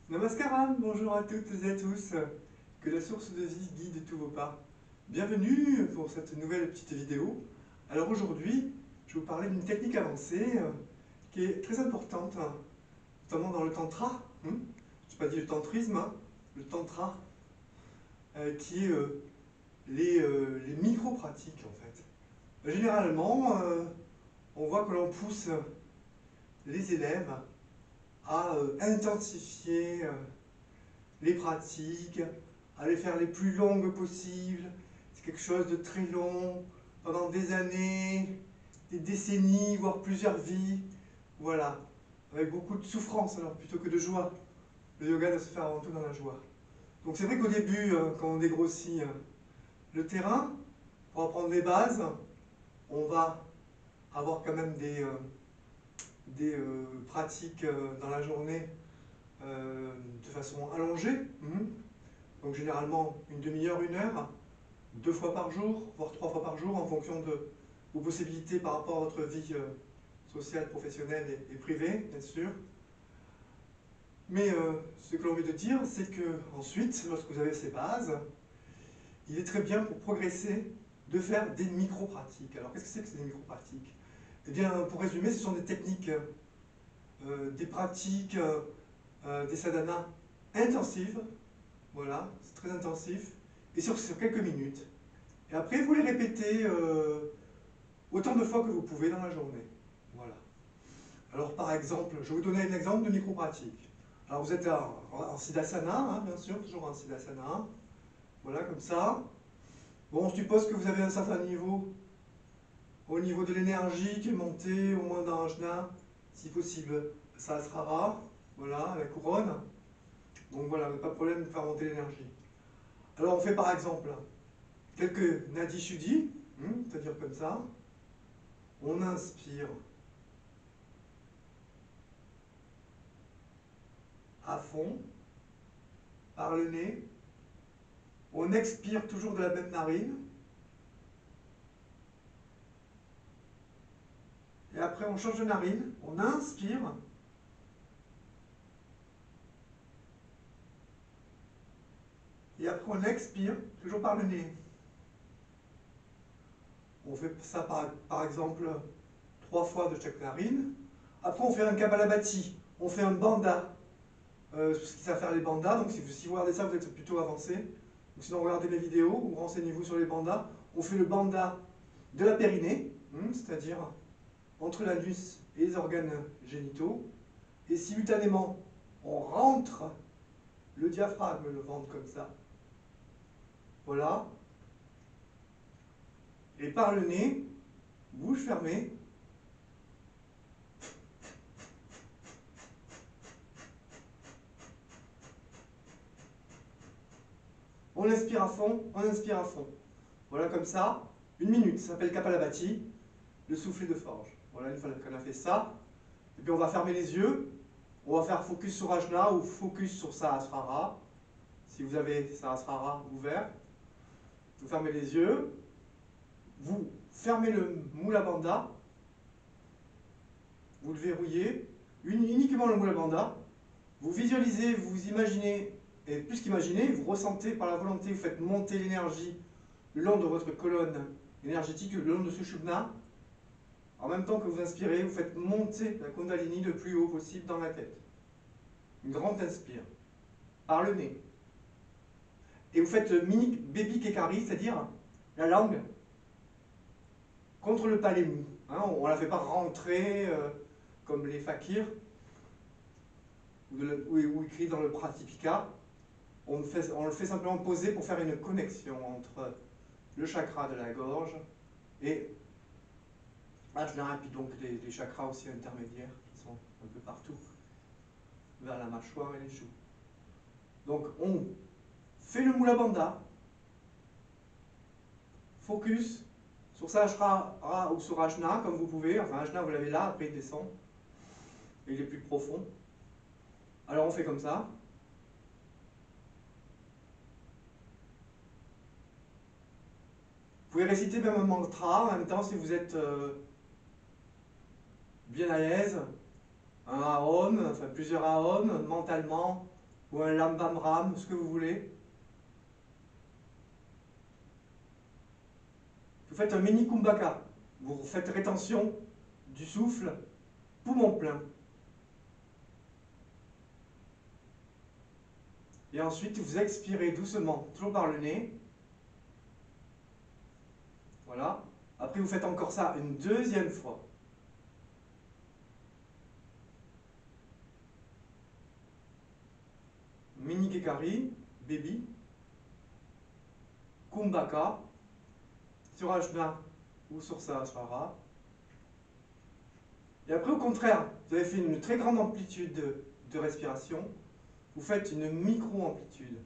Namaskaram, bonjour à toutes et à tous. Que la source de vie guide tous vos pas. Bienvenue pour cette nouvelle petite vidéo. Alors aujourd'hui, je vais vous parler d'une technique avancée qui est très importante, notamment dans le tantra. Je n'ai pas dit le tantrisme, le tantra, qui est les micro-pratiques en fait. Généralement, on voit que l'on pousse les élèves à intensifier les pratiques, à les faire les plus longues possibles. C'est quelque chose de très long, pendant des années, des décennies, voire plusieurs vies. Voilà, avec beaucoup de souffrance alors plutôt que de joie. Le yoga doit se faire avant tout dans la joie. Donc c'est vrai qu'au début, quand on dégrossit le terrain, pour apprendre les bases, on va avoir quand même des pratiques dans la journée de façon allongée. Donc généralement une demi-heure, une heure, 2 fois par jour, voire 3 fois par jour, en fonction de vos possibilités par rapport à votre vie sociale, professionnelle et privée, bien sûr. Mais ce que l'on veut de dire, c'est que ensuite, lorsque vous avez ces bases, il est très bien pour progresser de faire des micro-pratiques. Alors qu'est-ce que c'est des micro-pratiques? Eh bien, pour résumer, ce sont des techniques, des pratiques, des sadhanas intensives. Voilà, c'est très intensif, et sur quelques minutes. Et après, vous les répétez autant de fois que vous pouvez dans la journée. Voilà. Alors, par exemple, je vais vous donner un exemple de micro-pratique. Alors, vous êtes en Siddhasana, bien sûr, toujours en Siddhasana. Voilà, comme ça. Bon, je suppose que vous avez un certain niveau, au niveau de l'énergie qui est montée, au moins dans Ajna, si possible, Sahasrara, voilà, la couronne. Donc voilà, pas de problème de faire monter l'énergie. Alors, on fait par exemple quelques Nadi Shuddhi, c'est-à-dire comme ça. On inspire à fond, par le nez. On expire toujours de la même narine. Et après, on change de narine. On inspire. Et après, on expire, toujours par le nez. On fait ça par exemple 3 fois de chaque narine. Après, on fait un Kapalabhati. On fait un bandha. Ce qui savent faire les bandhas. Donc, si vous regardez ça, vous êtes plutôt avancé. Donc, sinon, regardez mes vidéos ou renseignez-vous sur les bandhas. On fait le bandha de la périnée, c'est-à-dire entre l'anus et les organes génitaux. Et simultanément, on rentre le diaphragme, le ventre comme ça. Voilà. Et par le nez, bouche fermée, on inspire à fond, on inspire à fond. Voilà comme ça, 1 minute, ça s'appelle Kapalabhati, le soufflet de forge. Voilà, une fois qu'on a fait ça, et puis on va fermer les yeux, on va faire focus sur Ajna ou focus sur Sahasrara. Si vous avez Sahasrara ouvert, vous fermez les yeux, vous fermez le Mula Bandha, vous le verrouillez, uniquement le Mula Bandha, vous visualisez, vous imaginez, et plus qu'imaginer, vous ressentez par la volonté, vous faites monter l'énergie le long de votre colonne énergétique, le long de Sushumna. En même temps que vous inspirez, vous faites monter la Kundalini le plus haut possible dans la tête. Une grande inspire, par le nez. Et vous faites mini baby kekari, c'est-à-dire la langue contre le palais mou. On ne la fait pas rentrer comme les fakirs, ou écrit dans le Pratipika. On le fait simplement poser pour faire une connexion entre le chakra de la gorge et Ajna, et puis donc les chakras aussi intermédiaires qui sont un peu partout, vers la mâchoire et les joues. Donc on fait le Mula Bandha, focus sur Sahasrara ou sur Ajna, comme vous pouvez. Enfin, Ajna, vous l'avez là, après il descend, et il est plus profond. Alors on fait comme ça. Vous pouvez réciter même un mantra en même temps si vous êtes bien à l'aise. Un Aon, enfin plusieurs Aon, mentalement, ou un lam bam ram, ce que vous voulez. Vous faites un mini kumbhaka. Vous faites rétention du souffle, poumon plein. Et ensuite, vous expirez doucement, toujours par le nez. Voilà. Après, vous faites encore ça une deuxième fois. Mini Kekari, baby. Kumbhaka. Surajna ou sur Sahasrara. Et après, au contraire, vous avez fait une très grande amplitude de respiration. Vous faites une micro-amplitude.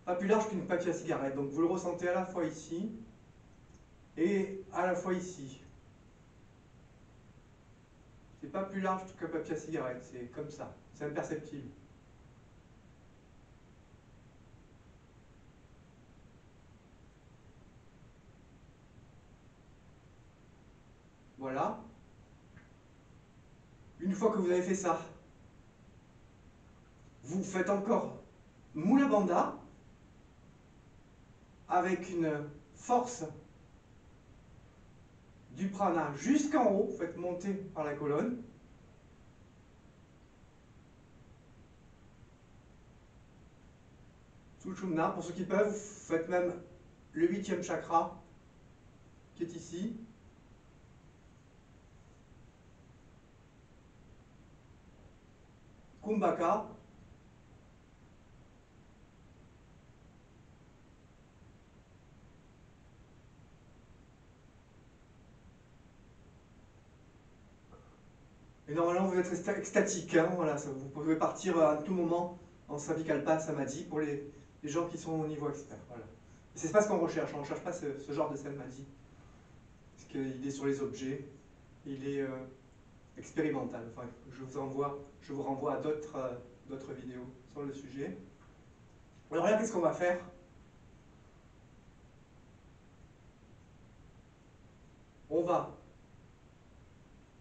Pas plus large qu'une papier à cigarette. Donc vous le ressentez à la fois ici et à la fois ici. C'est pas plus large qu'un papier à cigarette, c'est comme ça, c'est imperceptible. Voilà. Une fois que vous avez fait ça, vous faites encore Mula Bandha avec une force du prana jusqu'en haut, vous faites monter par la colonne. Sushumna, pour ceux qui peuvent, vous faites même le 8e chakra qui est ici. Kumbhaka. Et normalement, vous êtes extatique. Hein, voilà, vous pouvez partir à tout moment en Savikalpa Samadhi pour les gens qui sont au niveau expert. Voilà. C'est pas ce qu'on recherche. On ne recherche pas ce genre de Samadhi. Parce qu'il est sur les objets. Il est expérimental. Enfin, je vous renvoie à d'autres vidéos sur le sujet. Alors, regarde, qu'est-ce qu'on va faire? On va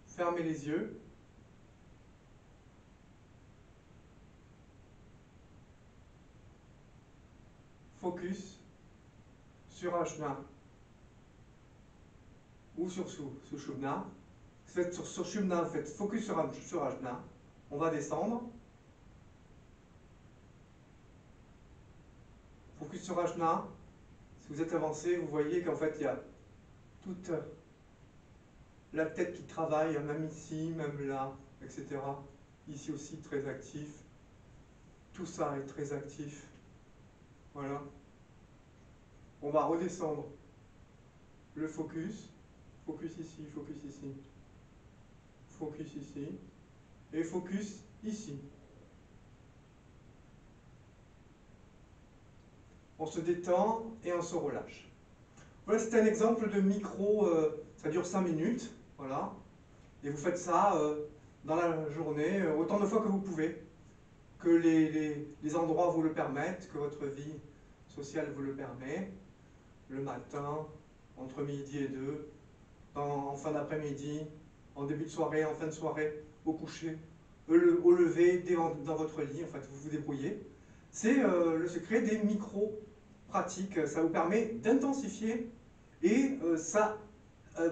fermer les yeux. Focus sur Ajna ou sur Sushumna. Vous faites sur Sushumna, vous faites focus sur Ajna. On va descendre. Focus sur Ajna. Si vous êtes avancé, vous voyez qu'en fait, il y a toute la tête qui travaille, même ici, même là, etc. Ici aussi, très actif. Tout ça est très actif. Voilà. On va redescendre le focus. Focus ici, focus ici. Focus ici. Et focus ici. On se détend et on se relâche. Voilà, c'est un exemple de micro, ça dure 5 minutes. Voilà. Et vous faites ça dans la journée, autant de fois que vous pouvez. Que les endroits vous le permettent, que votre vie sociale vous le permet. Le matin, entre midi et 2, en fin d'après-midi, en début de soirée, en fin de soirée, au coucher, au lever, dans votre lit, en fait, vous vous débrouillez. C'est le secret des micro-pratiques. Ça vous permet d'intensifier et ça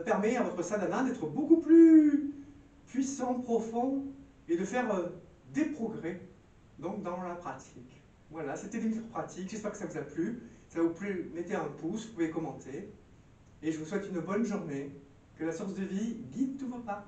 permet à votre sadhana d'être beaucoup plus puissant, profond et de faire des progrès donc, dans la pratique. Voilà, c'était des micro-pratiques. J'espère que ça vous a plu. Si ça vous plaît, mettez un pouce, vous pouvez commenter. Et je vous souhaite une bonne journée. Que la source de vie guide tous vos pas.